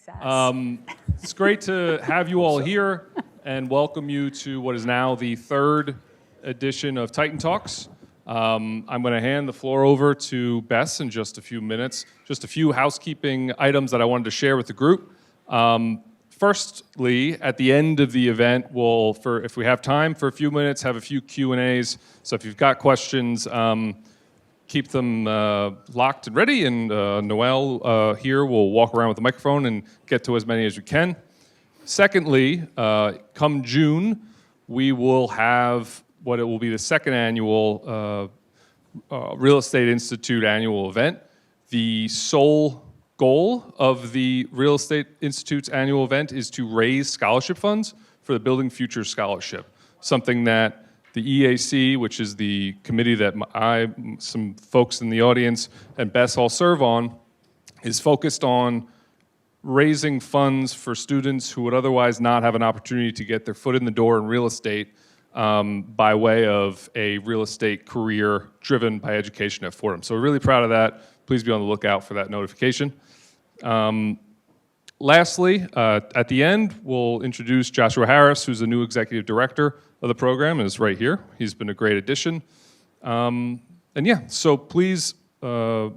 Success. It's great to have you all here and welcome you to what is now the third edition of Titan Talks. I'm going to hand the floor over to Bess in just a few minutes. Just a few housekeeping items that I wanted to share with the group. Firstly, at the end of the event, if we have time for a few minutes, have a few Q&As. So if you've got questions, keep them locked and ready, and Noel here will walk around with the microphone and get to as many as we can. Secondly, come June, we will have what it will be the second annual Real Estate Institute annual event. The sole goal of the Real Estate Institute's annual event is to raise scholarship funds for the Building Future Scholarship, something that the EAC, which is the committee that some folks in the audience, and Bess all serve on, is focused on raising funds for students who would otherwise not have an opportunity to get their foot in the door in real estate by way of a real estate career driven by education at Fordham. So we're really proud of that. Please be on the lookout for that notification. Lastly, at the end, we'll introduce Joshua Harris, who's the new executive director of the program, and is right here. He's been a great addition. So please be on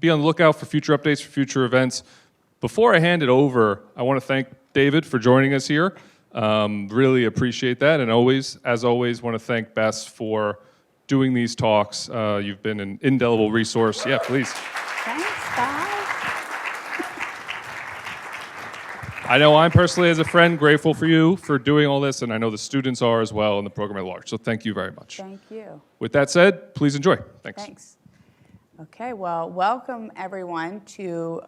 the lookout for future updates, for future events. Before I hand it over, I want to thank David for joining us here. Really appreciate that, and as always, want to thank Bess for doing these talks. You've been an indelible resource. Yeah, please. Thanks, guys. I know I'm personally, as a friend, grateful for you for doing all this, and I know the students are as well, and the program at large. So thank you very much. Thank you. With that said, please enjoy. Thanks. Thanks. Okay, well, welcome everyone to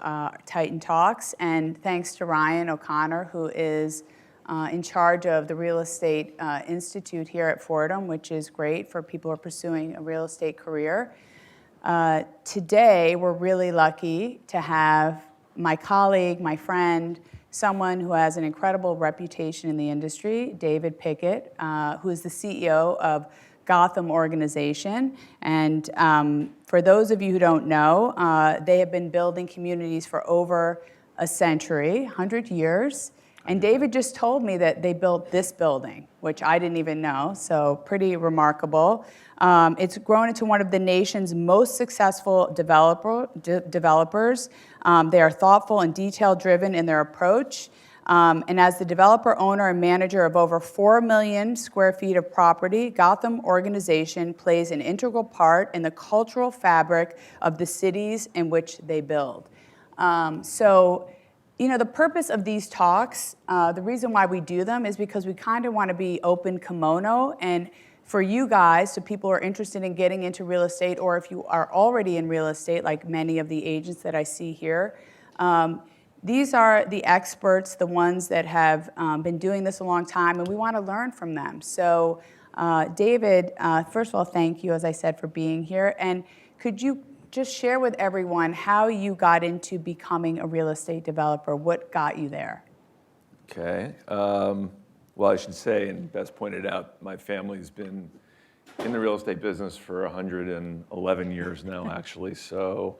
Titan Talks, and thanks to Ryan O'Connor, who is in charge of the Real Estate Institute here at Fordham, which is great for people who are pursuing a real estate career. Today, we're really lucky to have my colleague, my friend, someone who has an incredible reputation in the industry, David Pickett, who is the CEO of Gotham Organization. And for those of you who don't know, they have been building communities for over a century, 100 years. And David just told me that they built this building, which I didn't even know, so pretty remarkable. It's grown into one of the nation's most successful developers. They are thoughtful and detail-driven in their approach. And as the developer, owner, and manager of over 4 million square feet of property, Gotham Organization plays an integral part in the cultural fabric of the cities in which they build. The purpose of these talks, the reason why we do them is because we kind of want to be open kimono, and for you guys, so people who are interested in getting into real estate, or if you are already in real estate, like many of the agents that I see here, these are the experts, the ones that have been doing this a long time, and we want to learn from them. So David, first of all, thank you, as I said, for being here. And could you just share with everyone how you got into becoming a real estate developer? What got you there? Okay. Well, I should say, and Bess pointed out, my family's been in the real estate business for 111 years now, actually. So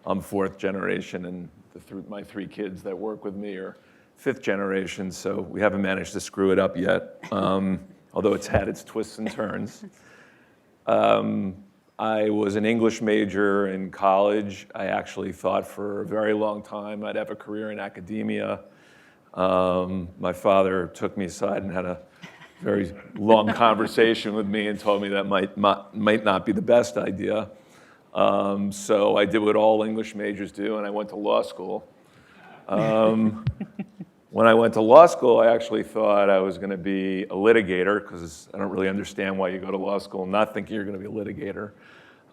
I'm fourth generation, and my 3 kids that work with me are fifth generation. So we haven't managed to screw it up yet, although it's had its twists and turns. I was an English major in college. I actually thought for a very long time I'd have a career in academia. My father took me aside and had a very long conversation with me and told me that might not be the best idea. So I did what all English majors do, and I went to law school. When I went to law school, I actually thought I was going to be a litigator, because I don't really understand why you go to law school not thinking you're going to be a litigator.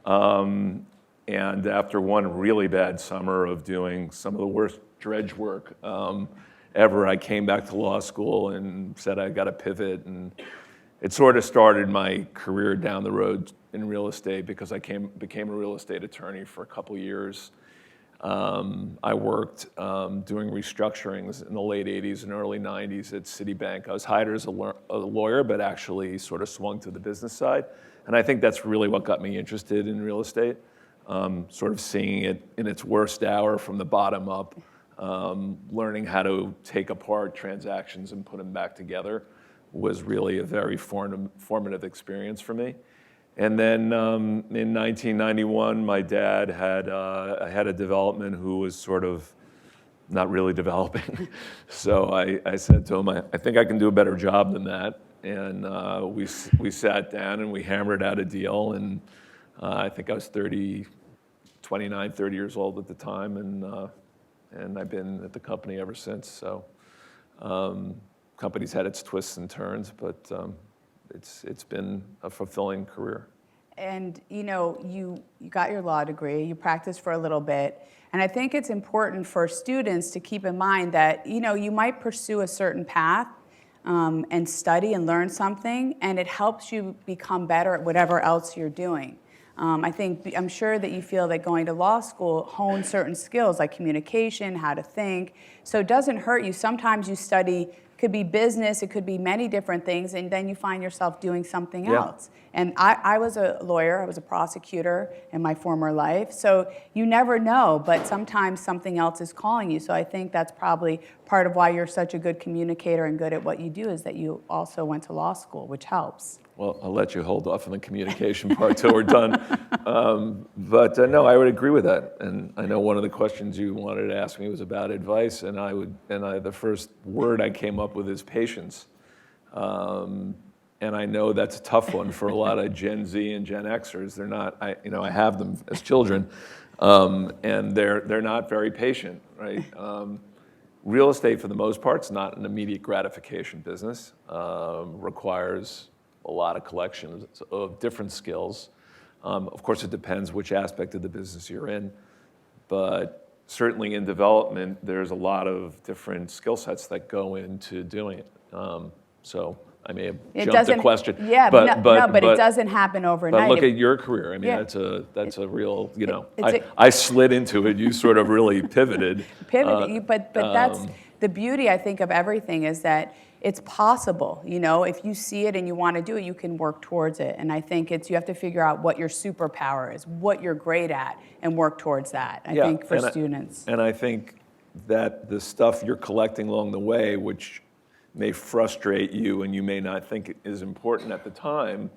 And after one really bad summer of doing some of the worst dredge work ever, I came back to law school and said I got to pivot, and it sort of started my career down the road in real estate, because I became a real estate attorney for a couple years. I worked doing restructurings in the late 80s and early 90s at Citibank. I was hired as a lawyer, but actually sort of swung to the business side. And I think that's really what got me interested in real estate, sort of seeing it in its worst hour from the bottom up. learning how to take apart transactions and put them back together was really a very formative experience for me. And then in 1991, my dad had a head of development who was sort of not really developing. So I said to him, I think I can do a better job than that. And we sat down and we hammered out a deal. And I think I was 29, 30 years old at the time. And I've been at the company ever since. So company's had its twists and turns, but it's been a fulfilling career. And you got your law degree, you practiced for a little bit, and I think it's important for students to keep in mind that you might pursue a certain path and study and learn something, and it helps you become better at whatever else you're doing. I'm sure that you feel that going to law school hones certain skills like communication, how to think, so it doesn't hurt you. Sometimes you study. It could be business, it could be many different things, and then you find yourself doing something else. And I was a lawyer, I was a prosecutor in my former life, so you never know, but sometimes something else is calling you. So I think that's probably part of why you're such a good communicator and good at what you do, is that you also went to law school, which helps. Well, I'll let you hold off on the communication part till we're done. But no, I would agree with that. And I know one of the questions you wanted to ask me was about advice, and the first word I came up with is patience. And I know that's a tough one for a lot of Gen Z and Gen Xers. They're not, I have them as children, and they're not very patient, right? Real estate, for the most part, is not an immediate gratification business. Requires a lot of collections of different skills. Of course, it depends which aspect of the business you're in, but certainly in development, there's a lot of different skill sets that go into doing it. So I may have jumped the question. Yeah, but it doesn't happen overnight. But look at your career. I mean, that's a real, I slid into it. You sort of really pivoted. But that's the beauty, I think, of everything, is that it's possible. If you see it and you want to do it, you can work towards it. And I think you have to figure out what your superpower is, what you're great at, and work towards that, I think, for students. And I think that the stuff you're collecting along the way, which may frustrate you and you may not think it is important at the time,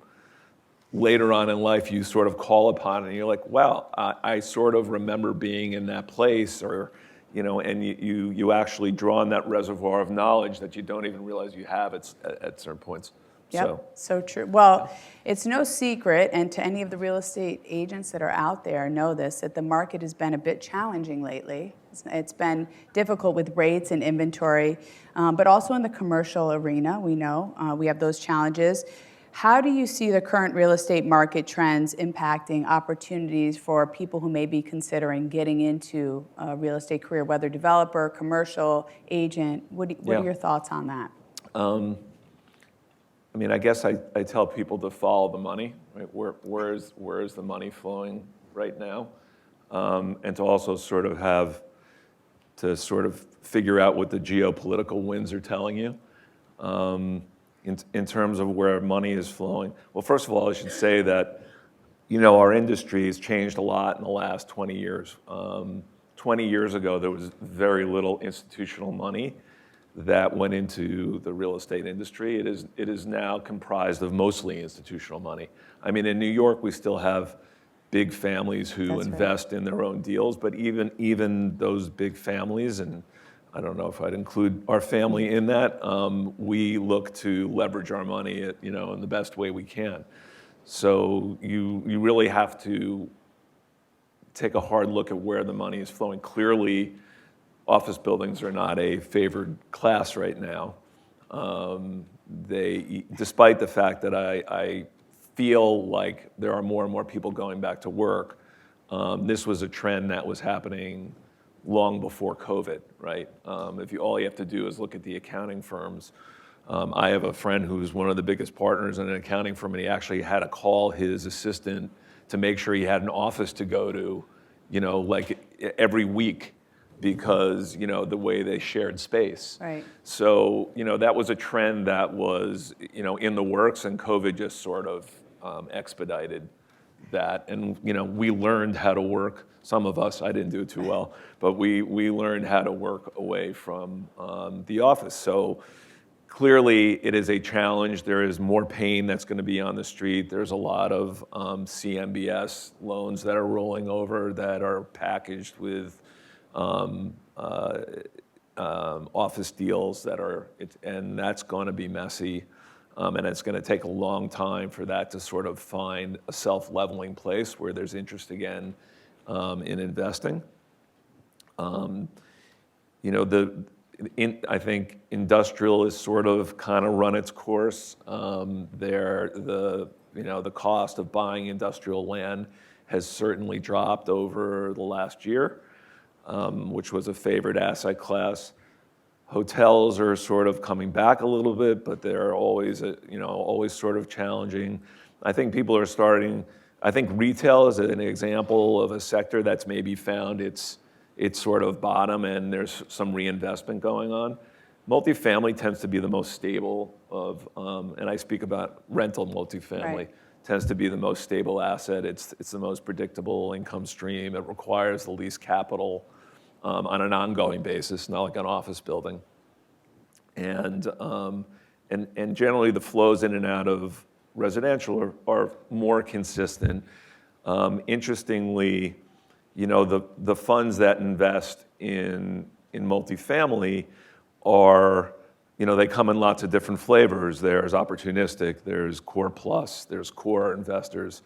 later on in life you sort of call upon it and you're like, wow, I sort of remember being in that place, or and you actually draw on that reservoir of knowledge that you don't even realize you have at certain points. Yep, so true. Well, it's no secret, and to any of the real estate agents that are out there know this, that the market has been a bit challenging lately. It's been difficult with rates and inventory, but also in the commercial arena, we know we have those challenges. How do you see the current real estate market trends impacting opportunities for people who may be considering getting into a real estate career, whether developer, commercial, agent? What are your thoughts on that? I mean, I guess I tell people to follow the money, right? Where is the money flowing right now? And to also sort of figure out what the geopolitical winds are telling you. In terms of where money is flowing. Well, first of all, I should say that, our industry has changed a lot in the last 20 years. 20 years ago, there was very little institutional money that went into the real estate industry. It is now comprised of mostly institutional money. I mean, in New York, we still have big families who invest in their own deals, but even those big families, and I don't know if I'd include our family in that, we look to leverage our money in the best way we can. So you really have to take a hard look at where the money is flowing. Clearly, office buildings are not a favored class right now. Despite the fact that I feel like there are more and more people going back to work, this was a trend that was happening long before COVID, right? All you have to do is look at the accounting firms. I have a friend who's one of the biggest partners in an accounting firm, and he actually had to call his assistant to make sure he had an office to go to, like every week, because the way they shared space. Right. So that was a trend that was in the works, and COVID just sort of expedited that. And we learned how to work. Some of us, I didn't do it too well, but we learned how to work away from the office. So clearly, it is a challenge. There is more pain that's going to be on the street. There's a lot of CMBS loans that are rolling over that are packaged with office deals and that's going to be messy. And it's going to take a long time for that to sort of find a self-leveling place where there's interest again in investing. I think industrial is sort of kind of run its course. The cost of buying industrial land has certainly dropped over the last year, which was a favored asset class. Hotels are sort of coming back a little bit, but they're always sort of challenging. I think I think retail is an example of a sector that's maybe found its sort of bottom, and there's some reinvestment going on. Multifamily tends to be the most stable of, and I speak about rental multifamily, Right. tends to be the most stable asset. It's the most predictable income stream. It requires the least capital on an ongoing basis, not like an office building. And generally the flows in and out of residential are more consistent. Interestingly, the funds that invest in multifamily are, they come in lots of different flavors. There's opportunistic, there's core plus, there's core investors.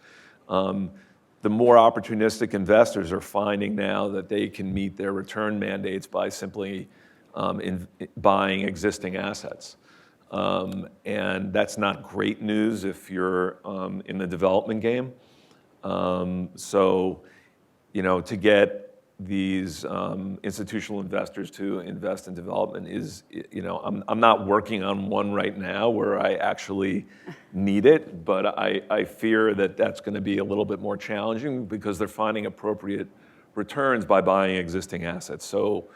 The more opportunistic investors are finding now that they can meet their return mandates by simply buying existing assets. And that's not great news if you're in the development game. So, to get these institutional investors to invest in development is, I'm not working on one right now where I actually need it, but I fear that that's going to be a little bit more challenging because they're finding appropriate returns by buying existing assets. So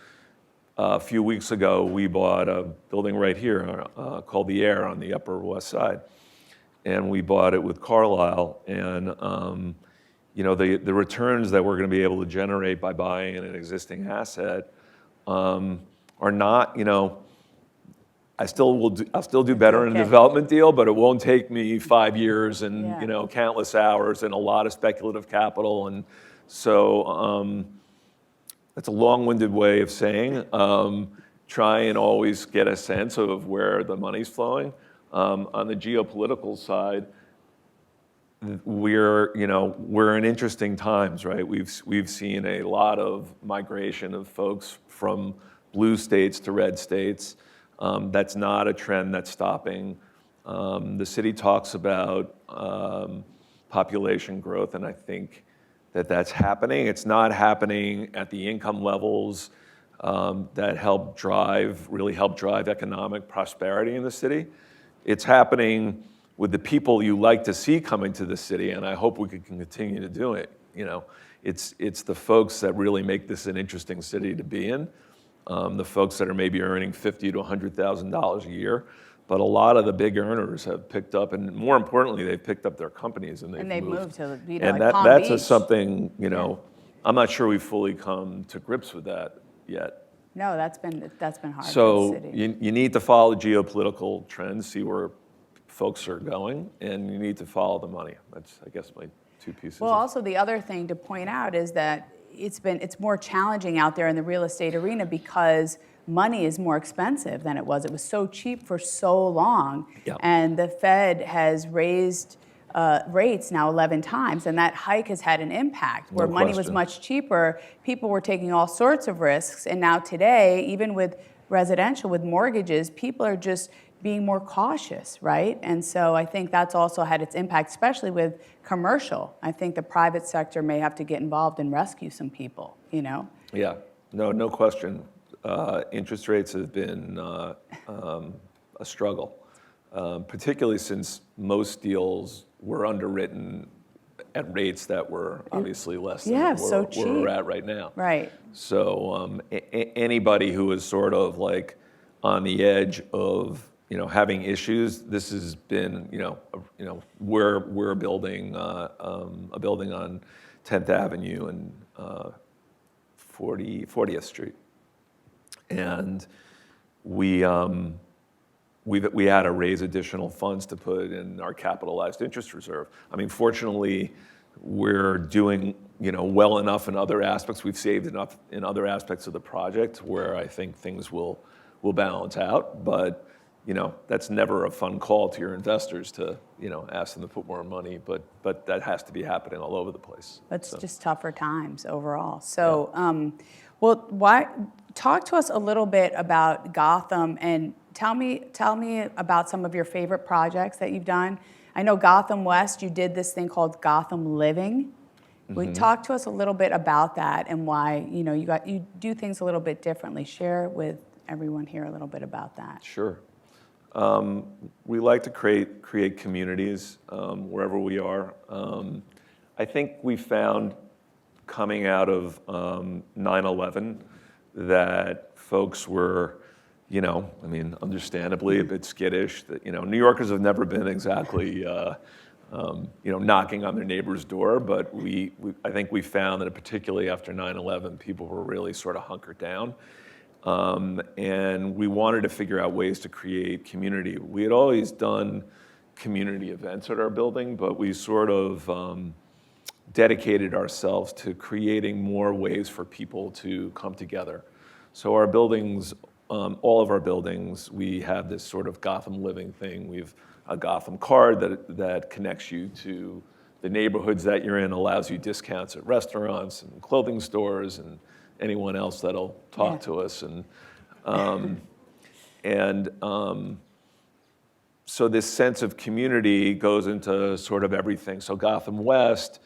a few weeks ago, we bought a building right here called The Air on the Upper West Side. And we bought it with Carlyle, and the returns that we're going to be able to generate by buying an existing asset are not, I'll still do better in a Okay. development deal, but it won't take me 5 years and Yeah. Countless hours and a lot of speculative capital. And so that's a long-winded way of saying try and always get a sense of where the money's flowing. On the geopolitical side, we're in interesting times, right? We've seen a lot of migration of folks from blue states to red states. That's not a trend that's stopping. The city talks about population growth, and I think that's happening. It's not happening at the income levels that really help drive economic prosperity in the city. It's happening with the people you like to see coming to the city, and I hope we can continue to do it. It's the folks that really make this an interesting city to be in. The folks that are maybe earning $50,000 to $100,000 a year, but a lot of the big earners have picked up, and more importantly, they've picked up their companies and they've moved to and like Palm that's Beach. something I'm not sure we've fully come to grips with that yet. No, that's been hard So for the city. you need to follow geopolitical trends, see where folks are going, and you need to follow the money. That's, I guess, my two pieces. Well, also the other thing to point out is that it's more challenging out there in the real estate arena because money is more expensive than it was. It was so cheap for so long, Yeah. and the Fed has raised rates now 11 times, and that hike has had an impact. Where money was question. much cheaper, people were taking all sorts of risks, and now today, even with residential, with mortgages, people are just being more cautious, right? And so I think that's also had its impact, especially with commercial. I think the private sector may have to get involved and rescue some people, Yeah, no question. Interest rates have been a struggle, particularly since most deals were underwritten at rates that were obviously less than Yeah, where so we're cheap. at right now. Right. So anybody who is sort of like on the edge of having issues. This has been, we're building a building on 10th Avenue and 40th Street, and we had to raise additional funds to put in our capitalized interest reserve. I mean, fortunately, we're doing well enough in other aspects. We've saved enough in other aspects of the project where I think things will balance out. But that's never a fun call to your investors to ask them to put more money. But that has to be happening all over the place. It's just tougher times overall. So, yeah. Talk to us a little bit about Gotham and tell me about some of your favorite projects that you've done. I know Gotham West, you did this thing called Gotham Living. Mm-hmm. Talk to us a little bit about that and why you do things a little bit differently. Share with everyone here a little bit about that. Sure. We like to create communities wherever we are. I think we found coming out of 9/11 that folks were, understandably a bit skittish. That New Yorkers have never been exactly, knocking on their neighbor's door. But I think we found that particularly after 9/11, people were really sort of hunkered down. And we wanted to figure out ways to create community. We had always done community events at our building, but we sort of dedicated ourselves to creating more ways for people to come together. So our buildings, all of our buildings, we have this sort of Gotham Living thing. We've a Gotham card that connects you to the neighborhoods that you're in, allows you discounts at restaurants and clothing stores and anyone else that'll talk to us. So this sense of community goes into sort of everything. So Gotham West,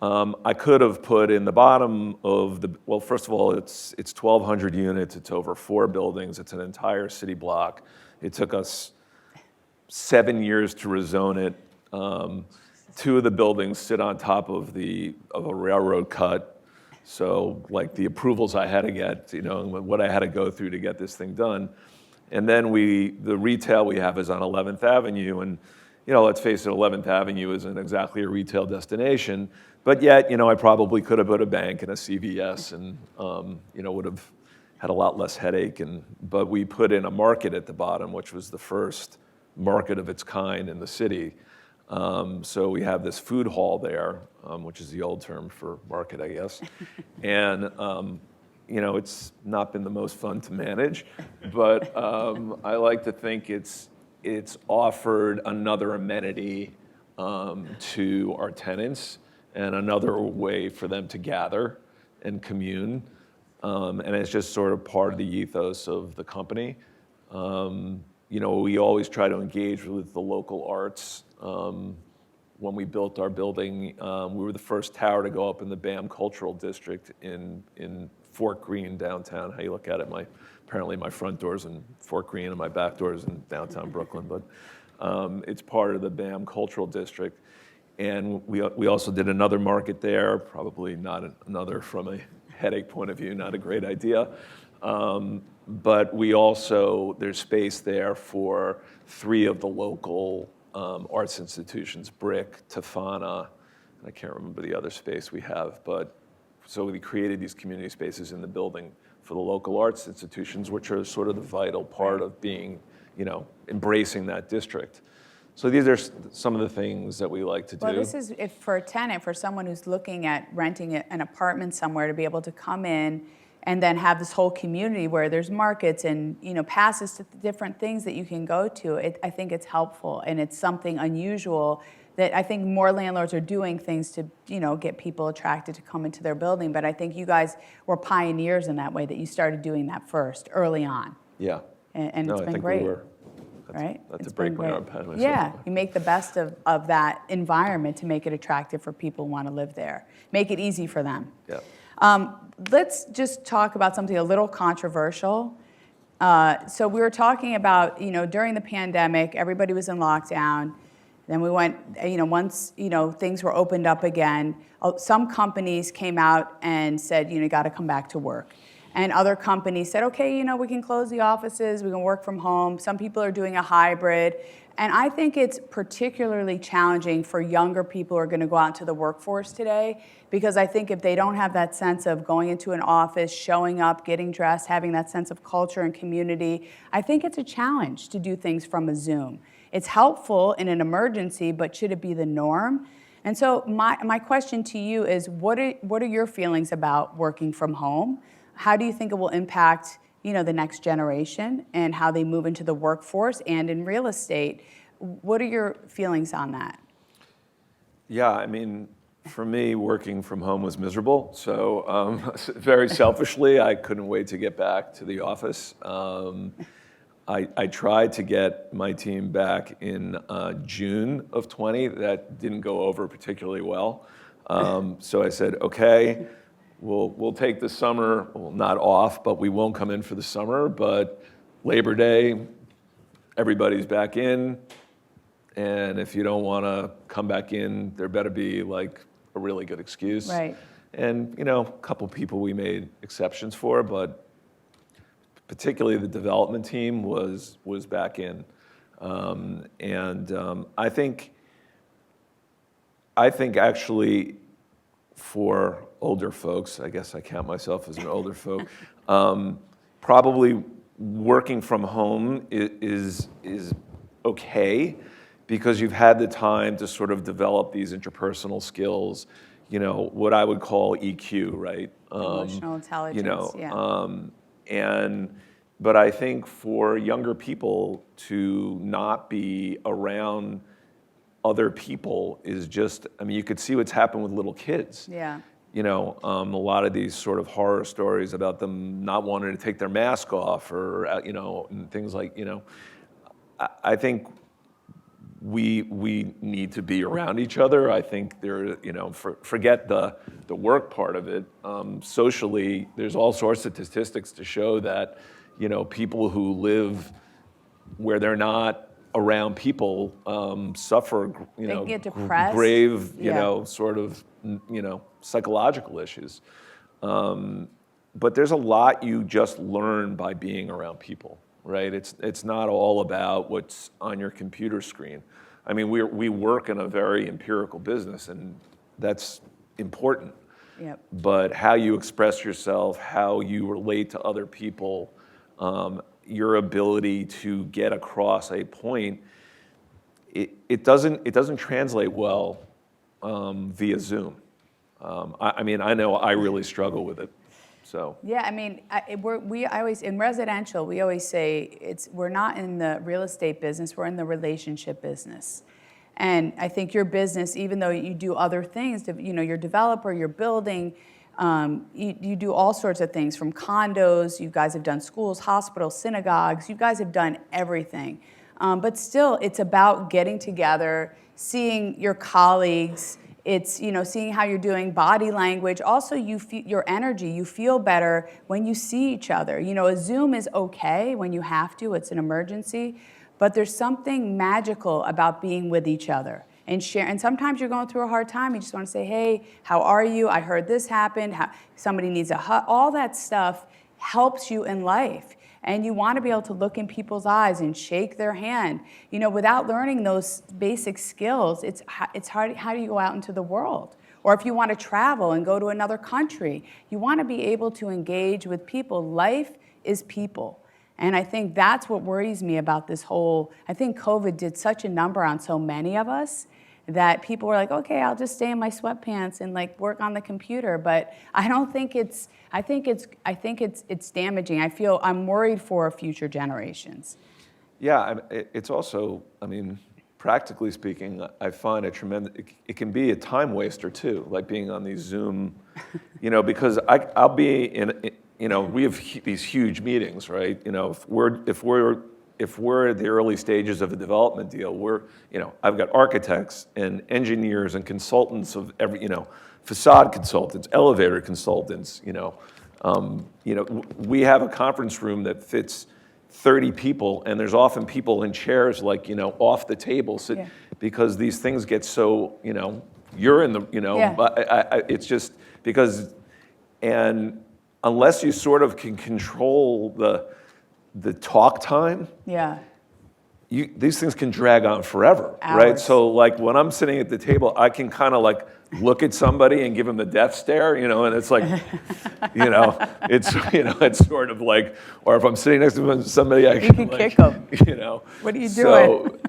I could have put in the bottom of first of all, it's 1,200 units. It's over 4 buildings. It's an entire city block. It took us 7 years to rezone it. 2 of the buildings sit on top of a railroad cut. So like the approvals I had to get, what I had to go through to get this thing done. And then the retail we have is on 11th Avenue. And, let's face it, 11th Avenue isn't exactly a retail destination. But yet, I probably could have put a bank and a CVS and, would have had a lot less headache. But we put in a market at the bottom, which was the first market of its kind in the city. So we have this food hall there, which is the old term for market, I guess. And, it's not been the most fun to manage, but I like to think it's offered another amenity to our tenants and another way for them to gather and commune. And it's just sort of part of the ethos of the company. We always try to engage with the local arts. When we built our building, we were the first tower to go up in the BAM Cultural District in Fort Greene, downtown. How you look at it, apparently my front door's in Fort Greene and my back door's in downtown Brooklyn, but it's part of the BAM Cultural District. And we also did another market there, probably not another from a headache point of view, not a great idea. But there's space there for 3 of the local arts institutions, Brick, Tafana, and I can't remember the other space we have. But so we created these community spaces in the building for the local arts institutions, which are sort of the vital part of being, embracing that district. So these are some of the things that we like to do. Well, this is if for a tenant, for someone who's looking at renting an apartment somewhere, to be able to come in and then have this whole community where there's markets and passes to different things that you can go to. I think it's helpful, and it's something unusual that I think more landlords are doing things to get people attracted to come into their building. But I think you guys were pioneers in that way, that you started doing that first early on. Yeah. And no, it's been I think great. We were. Right? That's a break my arm pad myself. Yeah, you make the best of that environment to make it attractive for people who want to live there. Make it easy for them. Yeah. Let's just talk about something a little controversial. So we were talking about, during the pandemic, everybody was in lockdown. Then we went, once, things were opened up again, some companies came out and said, you got to come back to work. And other companies said, okay, we can close the offices, we can work from home. Some people are doing a hybrid. And I think it's particularly challenging for younger people who are going to go out into the workforce today, because I think if they don't have that sense of going into an office, showing up, getting dressed, having that sense of culture and community, I think it's a challenge to do things from a Zoom. It's helpful in an emergency, but should it be the norm? And so my question to you is, what are your feelings about working from home? How do you think it will impact the next generation and how they move into the workforce and in real estate? What are your feelings on that? Yeah, I mean, for me, working from home was miserable. So very selfishly, I couldn't wait to get back to the office. I tried to get my team back in June of 20. That didn't go over particularly well. So I said, okay, we'll take the summer, well, not off, but we won't come in for the summer. But Labor Day, everybody's back in. And if you don't want to come back in, there better be like a really good excuse. Right. And, a couple people we made exceptions for, but particularly the development team was back in. I think actually for older folks, I guess I count myself as an older folk, probably working from home is okay, because you've had the time to sort of develop these interpersonal skills, what I would call EQ, right? Emotional intelligence, yeah. But I think for younger people to not be around other people is just, you could see what's happened with little kids. Yeah. A lot of these sort of horror stories about them not wanting to take their mask off or, and things like, I think we need to be around each other. I think forget the work part of it. Socially, there's all sorts of statistics to show that, people who live where they're not around people suffer, they can get depressed. Grave, sort of, psychological issues. But there's a lot you just learn by being around people, right? It's not all about what's on your computer screen. We work in a very empirical business, and that's important. Yep. But how you express yourself, how you relate to other people, your ability to get across a point, it doesn't translate well via Zoom. I know I really struggle with it. So. Yeah, I always in residential, we always say we're not in the real estate business, we're in the relationship business. And I think your business, even though you do other things, you're a developer, you're building, you do all sorts of things, from condos, you guys have done schools, hospitals, synagogues, you guys have done everything. But still, it's about getting together, seeing your colleagues. It's seeing how you're doing, body language. Also, you feel your energy. You feel better when you see each other. A Zoom is okay when you have to. It's an emergency, but there's something magical about being with each other and share. And sometimes you're going through a hard time. You just want to say, "Hey, how are you? I heard this happened. Somebody needs a hug." All that stuff helps you in life. And you want to be able to look in people's eyes and shake their hand. Without learning those basic skills, it's hard. How do you go out into the world? Or if you want to travel and go to another country, you want to be able to engage with people. Life is people. And I think that's what worries me about this I think COVID did such a number on so many of us that people were like, okay, I'll just stay in my sweatpants and work on the computer. But I don't think I think it's damaging. I'm worried for future generations. Yeah, it's also, practically speaking, I find it can be a time waster too, like being on these Zoom, because I'll be we have these huge meetings, right? If we're at the early stages of a development deal, I've got architects and engineers and consultants of every, facade consultants, elevator consultants, we have a conference room that fits 30 people, and there's often people in chairs off the table, because these things get so, you're in the, Yeah. it's just because, and unless you sort of can control the talk time, Yeah. these things can drag on forever, right? Hours. So like when I'm sitting at the table, I can kind of like look at somebody and give them the death stare, and it's like, it's sort of like, or if I'm sitting next to somebody, I can like, kick 'em. What are you So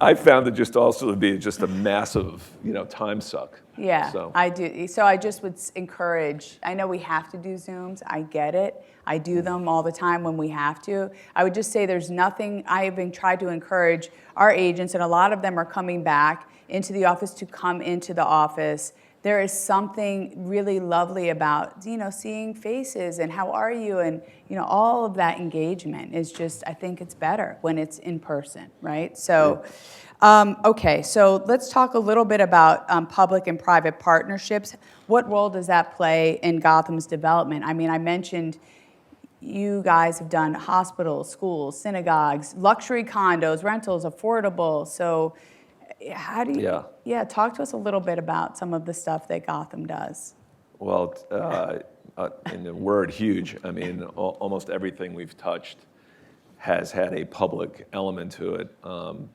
I found it just also to be just a massive, time suck. Yeah, So. I do. So I just would encourage, I know we have to do Zooms, I get it. I do them all the time when we have to. I would just say there's nothing, I have been trying to encourage our agents, and a lot of them are coming back into the office to come into the office. There is something really lovely about, seeing faces and how are you, and, all of that engagement is just, I think it's better when it's in person, right? So. Okay, so let's talk a little bit about public and private partnerships. What role does that play in Gotham's development? I mean, I mentioned you guys have done hospitals, schools, synagogues, luxury condos, rentals, affordable. So how do you, talk to us a little bit about some of the stuff that Gotham does. Well, in the word huge, I mean, almost everything we've touched has had a public element to it,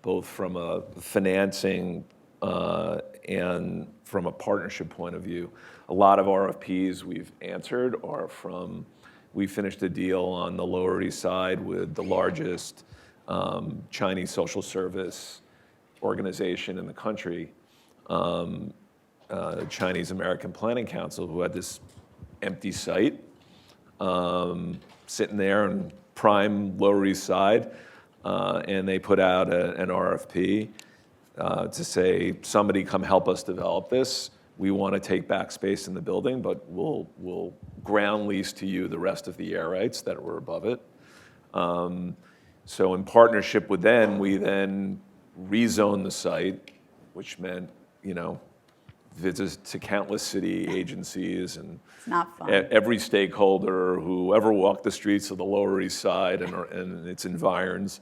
both from a financing and from a partnership point of view. A lot of RFPs we've answered are from, we finished a deal on the Lower East Side with the largest Chinese social service organization in the country, Chinese American Planning Council, who had this empty site sitting there in prime Lower East Side, and they put out an RFP to say, somebody come help us develop this. We want to take back space in the building, but we'll ground lease to you the rest of the air rights that were above it. So in partnership with them, we then rezoned the site, which meant, visits to countless city agencies and It's not fun. every stakeholder who ever walked the streets of the Lower East Side and its environs,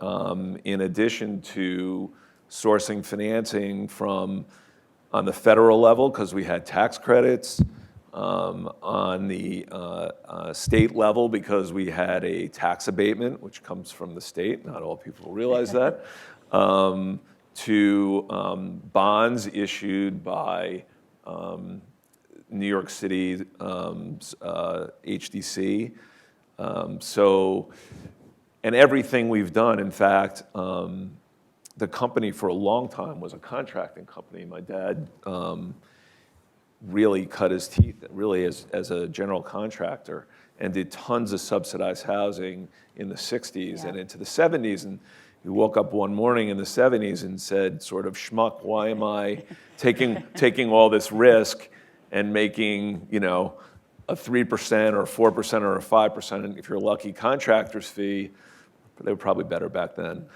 in addition to sourcing financing on the federal level, because we had tax credits, on the state level, because we had a tax abatement, which comes from the state. Not all people realize that. To bonds issued by New York City HDC. And everything we've done, in fact, the company for a long time was a contracting company. My dad really cut his teeth, really as a general contractor, and did tons of subsidized housing in the 60s and into the 70s. And he woke up one morning in the 70s and said, sort of, schmuck, why am I taking all this risk and making, a 3% or 4% or a 5%, if you're lucky, contractor's fee, but they were probably better back then,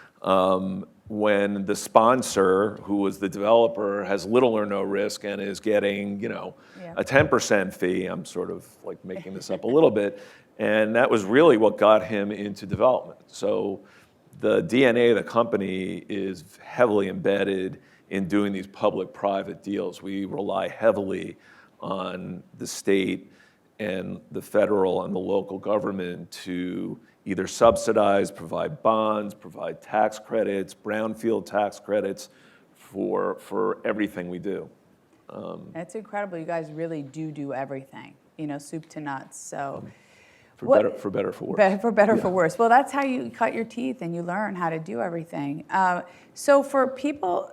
when the sponsor, who was the developer, has little or no risk and is getting, a 10% fee. I'm sort of like making this up a little bit. And that was really what got him into development. So the DNA of the company is heavily embedded in doing these public-private deals. We rely heavily on the state and the federal and the local government to either subsidize, provide bonds, provide tax credits, brownfield tax credits for everything we do. That's incredible. You guys really do everything, soup to nuts. So. For better, for worse. For better, for worse. Well, that's how you cut your teeth and you learn how to do everything. So for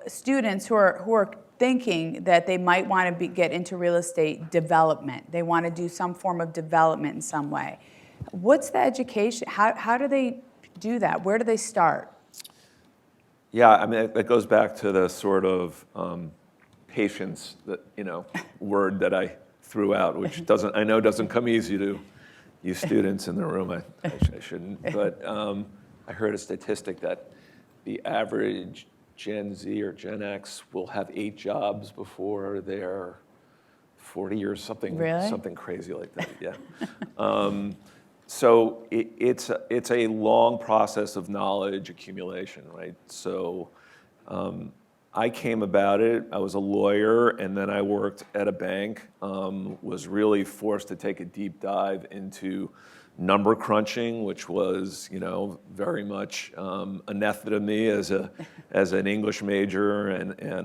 students who are thinking that they might want to get into real estate development, they want to do some form of development in some way, what's the education? How do they do that? Where do they start? Yeah, I mean, that goes back to the sort of patience that, word that I threw out, which doesn't come easy to you students in the room. I shouldn't, but I heard a statistic that the average Gen Z or Gen X will have 8 jobs before they're 40 or something. Really? Something crazy like that. Yeah. So it's a long process of knowledge accumulation, right? So I came about it, I was a lawyer, and then I worked at a bank, was really forced to take a deep dive into number crunching, which was, very much anathema to me as an English major and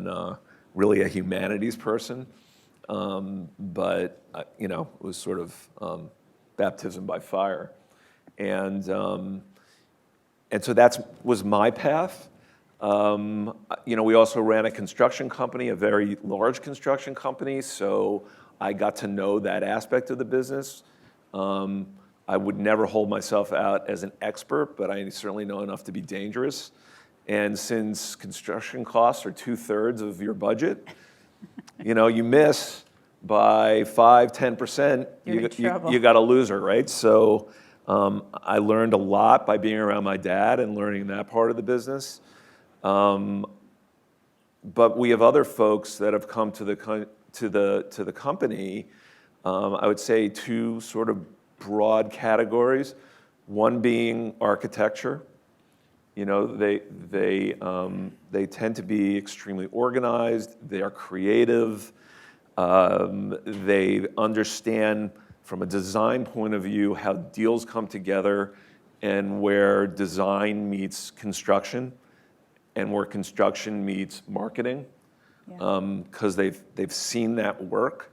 really a humanities person. But it was sort of baptism by fire, and so that was my path. We also ran a construction company, a very large construction company, so I got to know that aspect of the business. I would never hold myself out as an expert, but I certainly know enough to be dangerous. And since construction costs are 2/3 of your budget, you miss by 5-10%, you got a loser, right? So I learned a lot by being around my dad and learning that part of the business. But we have other folks that have come to the company. I would say two sort of broad categories. One being architecture. They tend to be extremely organized. They are creative. They understand from a design point of view how deals come together and where design meets construction and where construction meets marketing, because they've seen that work.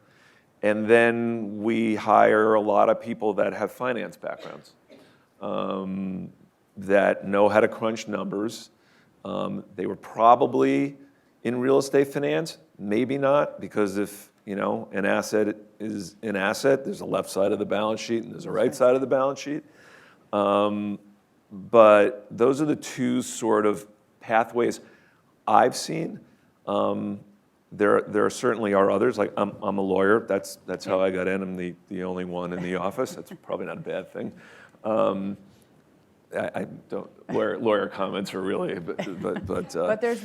And then we hire a lot of people that have finance backgrounds, that know how to crunch numbers. They were probably in real estate finance, maybe not, because if an asset is an asset, there's a left side of the balance sheet and there's a right side of the balance sheet. But those are the two sort of pathways I've seen. There certainly are others. Like I'm a lawyer. That's how I got in. I'm the only one in the office. That's probably not a bad thing. I don't. Lawyer comments are really, but there's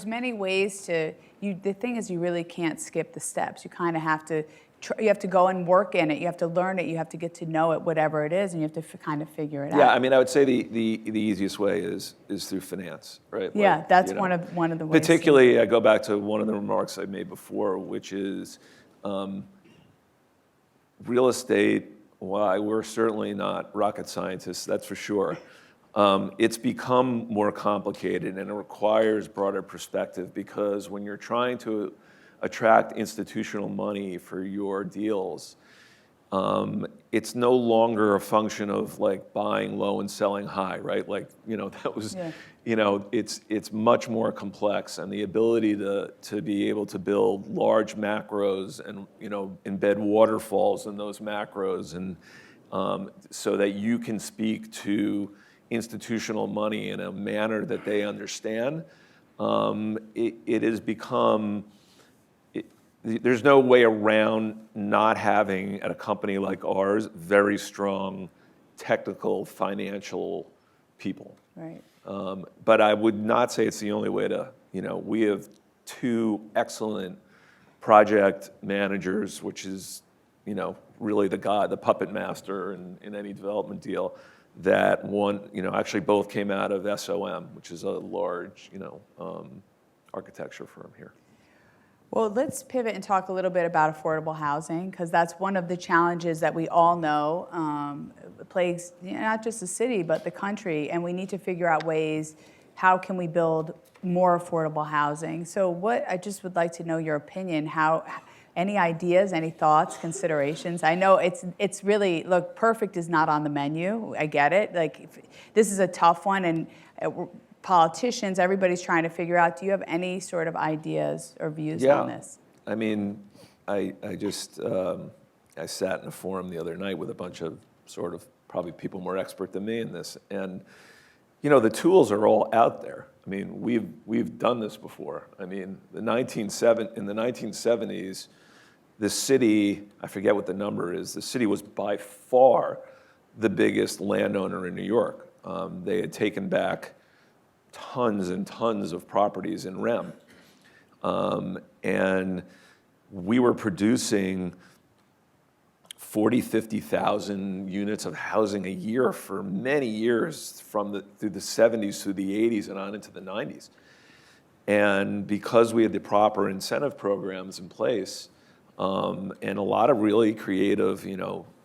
many ways to. The thing is, you really can't skip the steps. You kind of have to. You have to go and work in it. You have to learn it. You have to get to know it, whatever it is, and you have to kind of figure it out. Yeah, I mean, I would say the easiest way is through finance, right? Yeah, that's one of the ways. Particularly, I go back to one of the remarks I made before, which is real estate. Why we're certainly not rocket scientists, that's for sure. It's become more complicated and it requires broader perspective, because when you're trying to attract institutional money for your deals, it's no longer a function of like buying low and selling high, right? Like, that was, it's much more complex, and the ability to be able to build large macros and, embed waterfalls in those macros, and so that you can speak to institutional money in a manner that they understand, it has become. There's no way around not having, at a company like ours, very strong technical, financial people. Right. But I would not say it's the only way to, we have two excellent project managers, which is, really the puppet master in any development deal, that one, actually both came out of SOM, which is a large, architecture firm here. Well, let's pivot and talk a little bit about affordable housing, because that's one of the challenges that we all know plagues not just the city, but the country, and we need to figure out ways, how can we build more affordable housing? So I just would like to know your opinion, any ideas, any thoughts, considerations? I know it's really, look, perfect is not on the menu, I get it. Like, this is a tough one, and politicians, everybody's trying to figure out, do you have any sort of ideas or views on this? I mean, I sat in a forum the other night with a bunch of sort of probably people more expert than me in this, and the tools are all out there. I mean, we've done this before. I mean, in the 1970s, the city, I forget what the number is, the city was by far the biggest landowner in New York. They had taken back tons and tons of properties in REM. And we were producing 40, 50,000 units of housing a year for many years, through the 70s through the 80s and on into the 90s. And because we had the proper incentive programs in place, and a lot of really creative,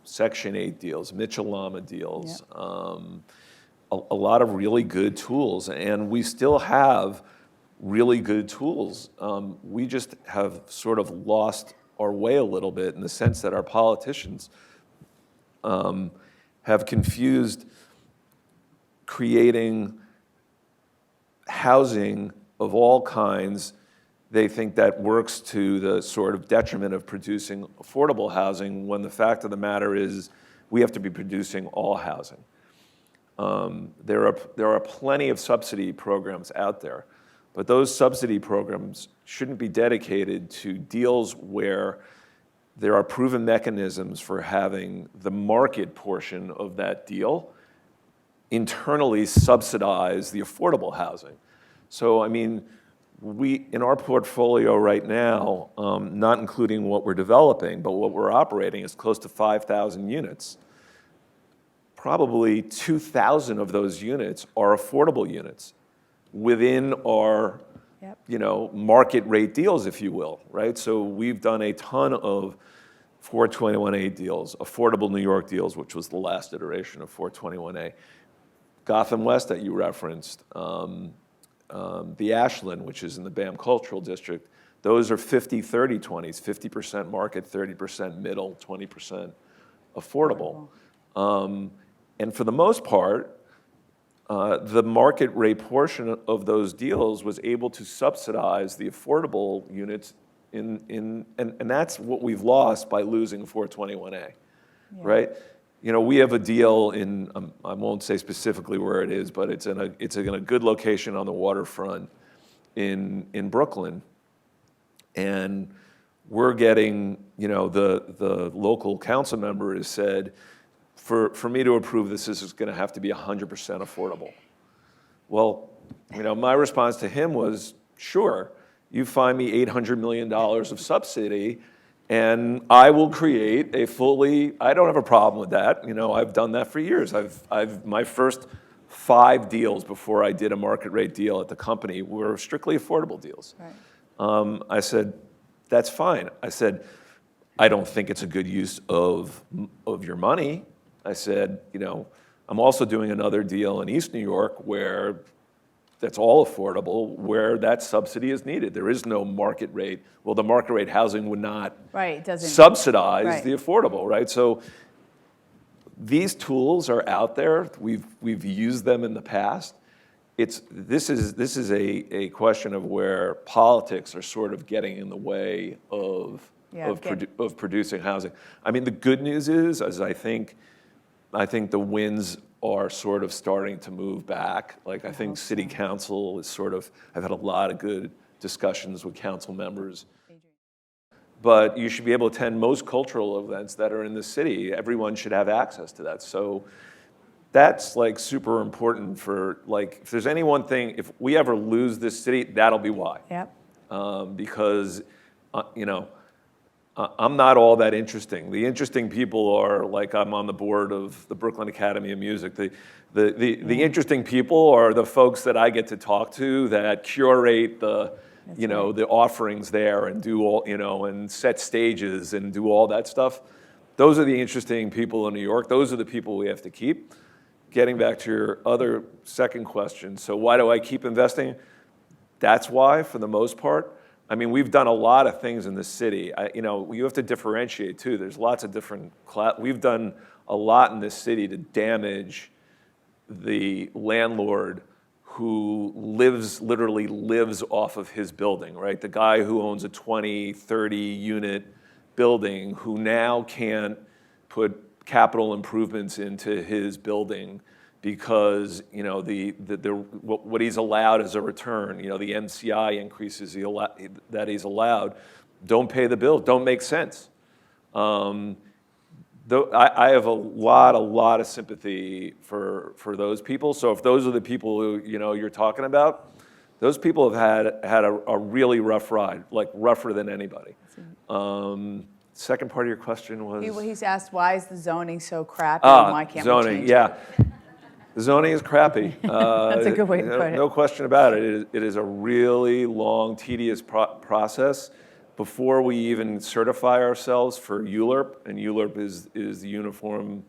Section 8 deals, Mitchell-Lama deals, a lot of really good tools, and we still have really good tools. We just have sort of lost our way a little bit in the sense that our politicians have confused creating housing of all kinds. They think that works to the sort of detriment of producing affordable housing, when the fact of the matter is we have to be producing all housing. There are plenty of subsidy programs out there, but those subsidy programs shouldn't be dedicated to deals where there are proven mechanisms for having the market portion of that deal internally subsidize the affordable housing. So, I mean, we, in our portfolio right now, not including what we're developing, but what we're operating, is close to 5,000 units. Probably 2,000 of those units are affordable units within our, market rate deals, if you will, right? So we've done a ton of 421A deals, affordable New York deals, which was the last iteration of 421A. Gotham West that you referenced, the Ashland, which is in the BAM Cultural District, those are 50-30-20s, 50% market, 30% middle, 20% affordable. And for the most part, the market rate portion of those deals was able to subsidize the affordable units, and that's what we've lost by losing 421A, right? We have a deal in, I won't say specifically where it is, but it's in a good location on the waterfront in Brooklyn. And we're getting, the local council member has said, for me to approve this is going to have to be 100% affordable. Well, my response to him was, sure, you find me $800 million of subsidy, and I will create a I don't have a problem with that. I've done that for years. My first 5 deals before I did a market rate deal at the company were strictly affordable deals. Right. I said, that's fine. I said, I don't think it's a good use of your money. I said, I'm also doing another deal in East New York where that's all affordable, where that subsidy is needed. There is no market rate. Well, the market rate housing would not subsidize the affordable, right? So these tools are out there. We've used them in the past. This is a question of where politics are sort of getting in the way of producing housing. I mean, the good news is, as I think the winds are sort of starting to move back. Like, I think City Council is I've had a lot of good discussions with council members. But you should be able to attend most cultural events that are in the city. Everyone should have access to that. So that's super important for, if there's any one thing, if we ever lose this city, that'll be why. Yep. Because, I'm not all that interesting. The interesting people are, I'm on the board of the Brooklyn Academy of Music. The interesting people are the folks that I get to talk to that curate the offerings there and do all, and set stages and do all that stuff. Those are the interesting people in New York. Those are the people we have to keep. Getting back to your other second question, so why do I keep investing? That's why, for the most part. I mean, we've done a lot of things in the city. You have to differentiate too. There's lots of different we've done a lot in this city to damage the landlord who literally lives off of his building, right? The guy who owns a 20, 30 unit building who now can't put capital improvements into his building because what he's allowed as a return, the MCI increases that he's allowed, don't pay the bill, don't make sense. I have a lot of sympathy for those people. So if those are the people who you're talking about, those people have had a really rough ride, rougher than anybody. Second part of your question was? He's asked, why is the zoning so crappy and why can't we change it? The zoning is crappy. That's a good way to put it. No question about it. It is a really long, tedious process before we even certify ourselves for ULURP, and ULURP is the uniform,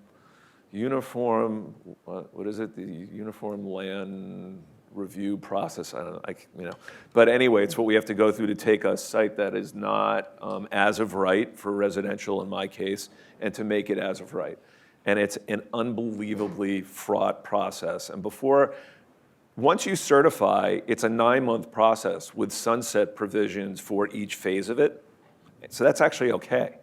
what is it? The Uniform Land Review Process. I don't know. But anyway, it's what we have to go through to take a site that is not as of right for residential, in my case, and to make it as of right. And it's an unbelievably fraught process. And once you certify, it's a 9-month process with sunset provisions for each phase of it. So that's actually okay.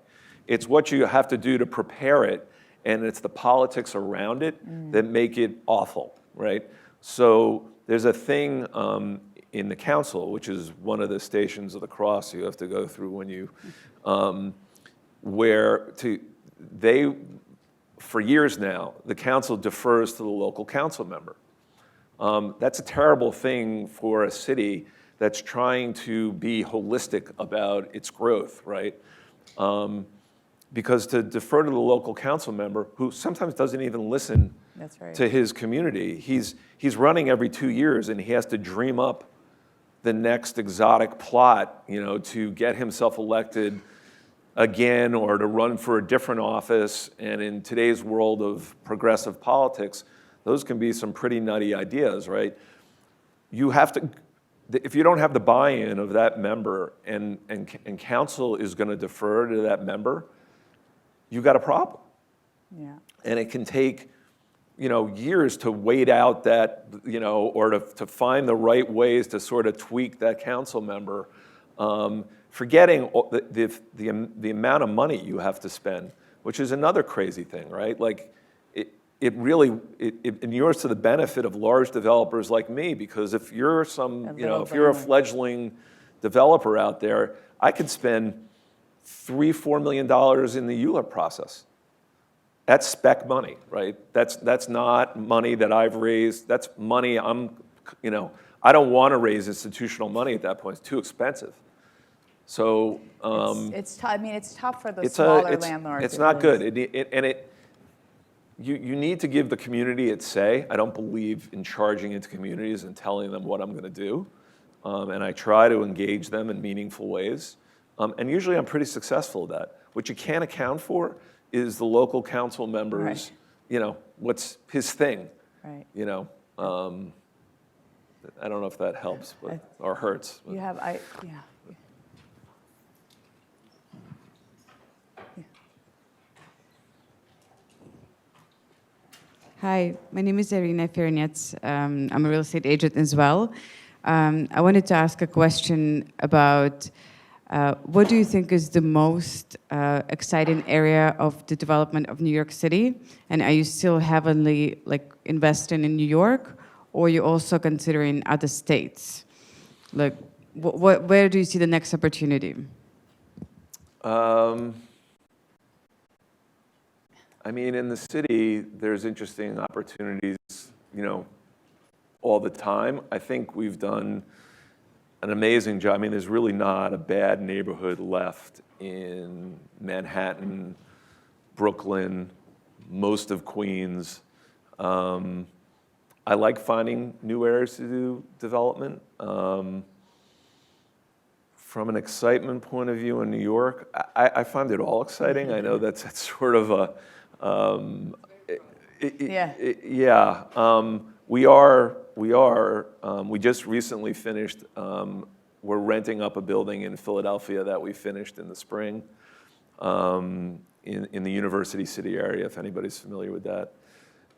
It's what you have to do to prepare it, and it's the politics around it that make it awful, right? So there's a thing in the council, which is one of the stations of the cross you have to go through when you, for years now, the council defers to the local council member. That's a terrible thing for a city that's trying to be holistic about its growth, right? Because to defer to the local council member, who sometimes doesn't even listen That's right. to his community, he's running every 2 years, and he has to dream up the next exotic plot, to get himself elected again or to run for a different office. And in today's world of progressive politics, those can be some pretty nutty ideas, right? You have to, if you don't have the buy-in of that member and council is going to defer to that member, you got a problem. Yeah. And it can take, years to wait out that, or to find the right ways to sort of tweak that council member. Forgetting the amount of money you have to spend, which is another crazy thing, right? Like, it really inures to the benefit of large developers like me, because if you're if you're a fledgling developer out there, I could spend $3-4 million in the ULURP process. That's spec money, right? That's not money that I've raised. That's money I don't want to raise institutional money at that point. It's too expensive. So it's tough. I mean, it's tough for the smaller landlords. It's not good. You need to give the community its say. I don't believe in charging into communities and telling them what I'm going to do, and I try to engage them in meaningful ways. And usually, I'm pretty successful at that. What you can't account for is the local council members. Right. What's his thing. Right. I don't know if that helps or hurts. You have, yeah. Hi, my name is Irina Fernets. I'm a real estate agent as well. I wanted to ask a question about what do you think is the most exciting area of the development of New York City? And are you still heavily investing in New York, or are you also considering other states? Where do you see the next opportunity? In the city, there's interesting opportunities, all the time. I think we've done an amazing job. There's really not a bad neighborhood left in Manhattan, Brooklyn, most of Queens. I like finding new areas to do development. From an excitement point of view in New York, I find it all exciting. I know that's sort of a, we just recently finished, we're renting up a building in Philadelphia that we finished in the spring, in the University City area, if anybody's familiar with that,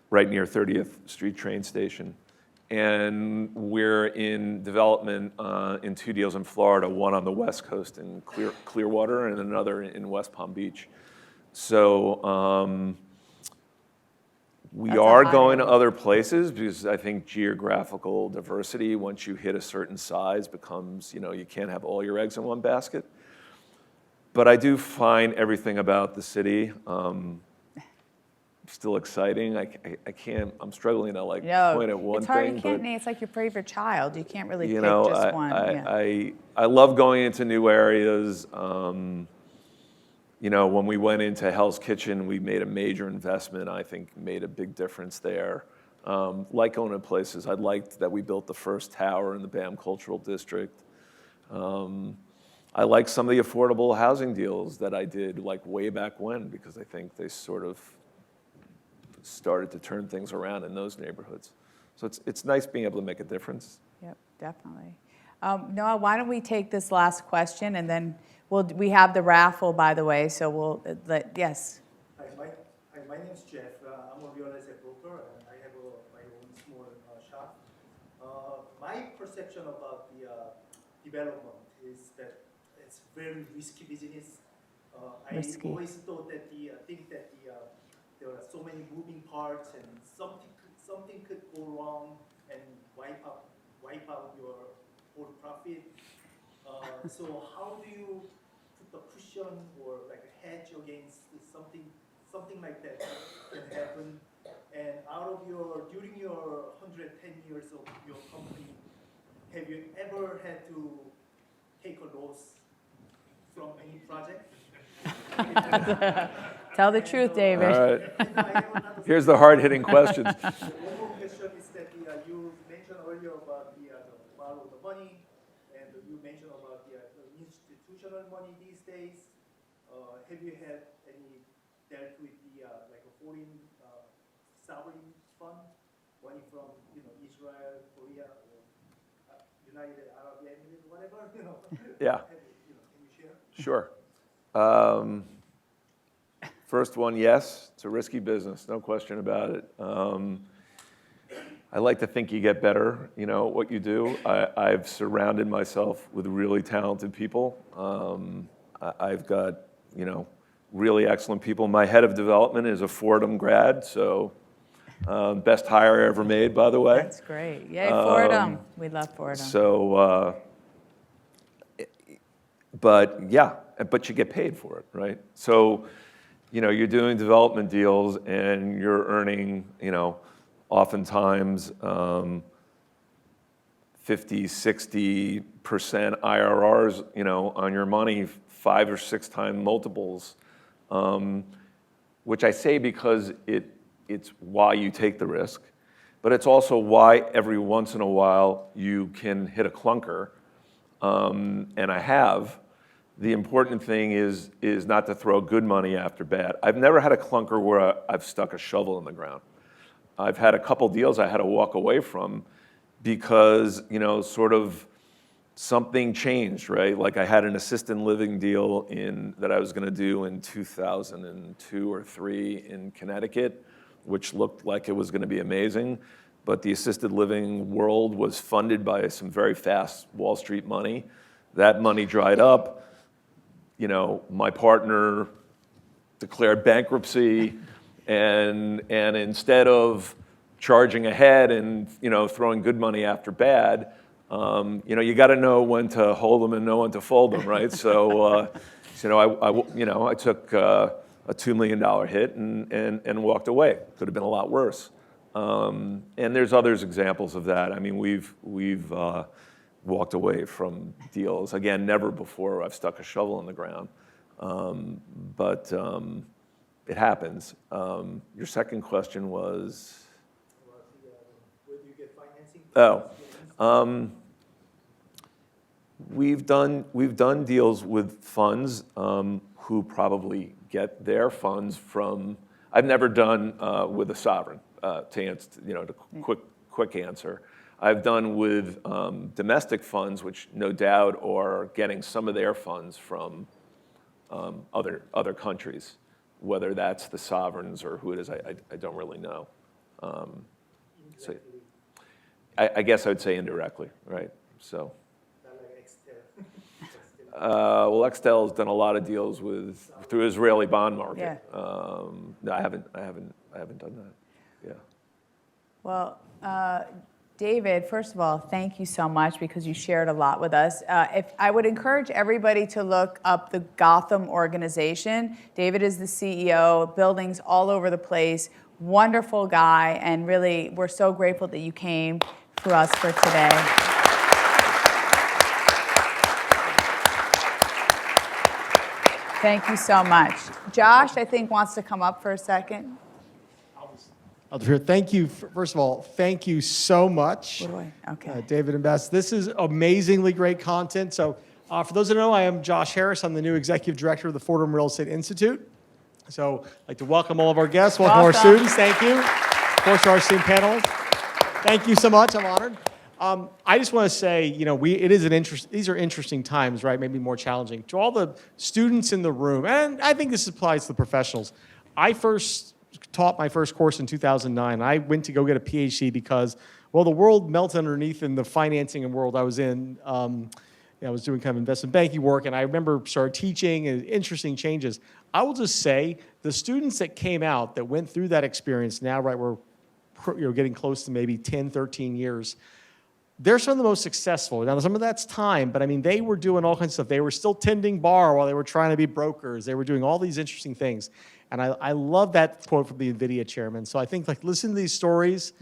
right near 30th Street train station. And we're in development in 2 deals in Florida, one on the West Coast in Clearwater and another in West Palm Beach. So we are going to other places because I think geographical diversity, once you hit a certain size, becomes, you can't have all your eggs in one basket. But I do find everything about the city still exciting. I can't, I'm struggling to point at one it's hard. thing. You can't name, it's like your favorite child. You can't really pick know, just one. I love going into new areas. When we went into Hell's Kitchen, we made a major investment, I think made a big difference there. Like owning places. I liked that we built the first tower in the BAM Cultural District. I like some of the affordable housing deals that I did like way back when, because I think they sort of started to turn things around in those neighborhoods. So it's nice being able to make a difference. Yep, definitely. Noah, why don't we take this last question, and then we have the raffle, by the way, so we'll yes. Hi, my name is Jeff. I'm a real estate broker, and I have my own small shop. My perception about the development is that it's very risky business. Risky. I always thought that think that there are so many moving parts, and something could go wrong and wipe out your whole profit. So how do you put a cushion or like a hedge against something like that can happen? And during your 110 years of your company, have you ever had to take a loss from any project? Tell the truth, David. All right. Here's the hard-hitting questions. One more question is that you mentioned earlier about the borrow the money, and you mentioned about the institutional money these days. Have you had any dealt with the like a foreign sovereign fund, money from Israel, Korea, or United Arab Emirates, whatever? Yeah. Can you share? Sure. First one, yes, it's a risky business, no question about it. I like to think you get better, at what you do. I've surrounded myself with really talented people. I've got, really excellent people. My head of development is a Fordham grad, so best hire I ever made, by the way. That's great. Yay, Fordham. We love Fordham. So, but you get paid for it, right? So, you're doing development deals and you're earning, oftentimes 50, 60% IRRs, on your money, 5 or 6 time multiples, which I say because it's why you take the risk, but it's also why every once in a while you can hit a clunker, and I have. The important thing is not to throw good money after bad. I've never had a clunker where I've stuck a shovel in the ground. I've had a couple deals I had to walk away from because, sort of something changed, right? Like I had an assisted living deal that I was going to do in 2002 or 3 in Connecticut, which looked like it was going to be amazing. But the assisted living world was funded by some very fast Wall Street money. That money dried up. My partner declared bankruptcy, and instead of charging ahead and throwing good money after bad, you got to know when to hold them and know when to fold them, right? So, I took a $2 million hit and walked away. Could have been a lot worse. And there's others examples of that. I mean, we've walked away from deals. Again, never before I've stuck a shovel in the ground. But it happens. Your second question was? Where do you get financing? We've done deals with funds who probably get their funds from. I've never done with a sovereign. To answer, the quick answer. I've done with domestic funds, which no doubt are getting some of their funds from other countries, whether that's the sovereigns or who it is. I don't really know. So I guess I would say indirectly, right? So. Not like Excel. Well, Extel has done a lot of deals through Israeli bond market. Yeah. No, I haven't done that. Yeah. Well, David, first of all, thank you so much because you shared a lot with us. I would encourage everybody to look up the Gotham Organization. David is the CEO, buildings all over the place, wonderful guy, and really we're so grateful that you came to us for today. Thank you so much. Josh, I think, wants to come up for a second. I'll do it. Thank you. First of all, thank you so much, What do I? Okay. David and Bess. This is amazingly great content. So for those that don't know, I am Josh Harris. I'm the new Executive Director of the Fordham Real Estate Institute. So I'd like to welcome all of our guests, welcome our students. Thank you. Of course, to our esteemed panelists. Thank you so much. I'm honored. I just want to say, these are interesting times, right? Maybe more challenging. To all the students in the room, and I think this applies to the professionals. I first taught my first course in 2009. I went to go get a PhD because, well, the world melted underneath in the financing world I was in. I was doing kind of investment banking work, and I remember started teaching and interesting changes. I will just say the students that came out that went through that experience now, right, we're getting close to maybe 10, 13 years, they're some of the most successful. Now, some of that's time, but I mean, they were doing all kinds of stuff. They were still tending bar while they were trying to be brokers. They were doing all these interesting things. And I love that quote from the NVIDIA chairman. So I think, like, listen to these stories,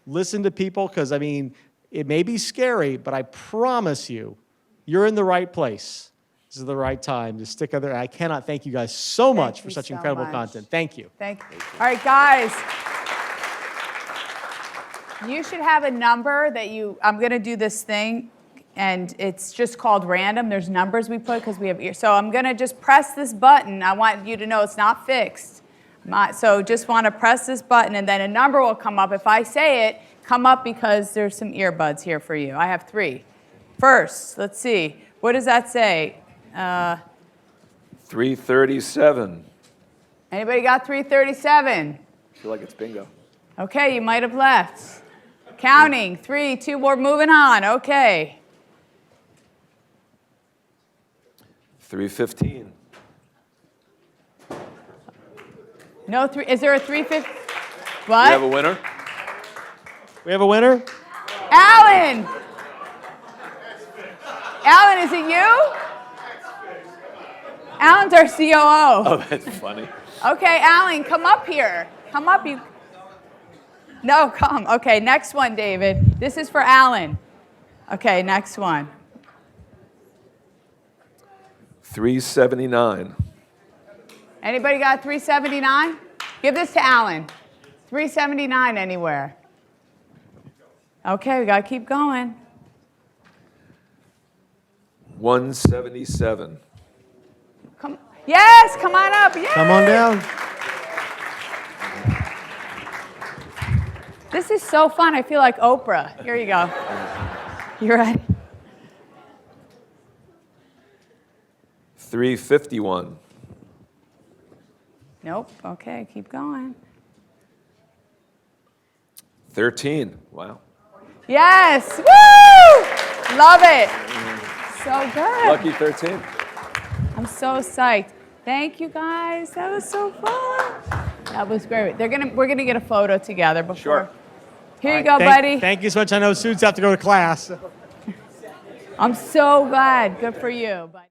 listen to people, because, I mean, it may be scary, but I promise you, you're in the right place. This is the right time to stick other. I cannot thank you guys so much for such incredible content. Thank you. Thank you. All right, guys. You should have a number that I'm going to do this thing, and it's just called random. There's numbers we put because we have ears. So I'm going to just press this button. I want you to know it's not fixed. So just want to press this button, and then a number will come up. If I say it, come up because there's some earbuds here for you. I have 3. First, let's see. What does that say? 337. Anybody got 337? I feel like it's bingo. Okay, you might have left. Counting. 3, 2, we're moving on. Okay. 315. No, 3. Is there a 350? We have a What? winner? We have a winner? Alan! Alan, is it you? Alan's our COO. Oh, that's funny. Okay, Alan, come up here. Come up. No, come. Okay, next one, David. This is for Alan. Okay, next one. 379. Anybody got 379? Give this to Alan. 379 anywhere. Okay, we got to keep going. 177. Yes, come on up. Yes. Come on down. This is so fun. I feel like Oprah. Here you go. You ready? 351. Nope. Okay, keep going. 13. Wow. Yes. Woo! Love it. So good. Lucky 13. I'm so psyched. Thank you guys. That was so fun. That was great. We're gonna get a photo together before. Sure. Here you go, buddy. Thank you so much. I know students have to go to class. I'm so glad. Good for you. Bye.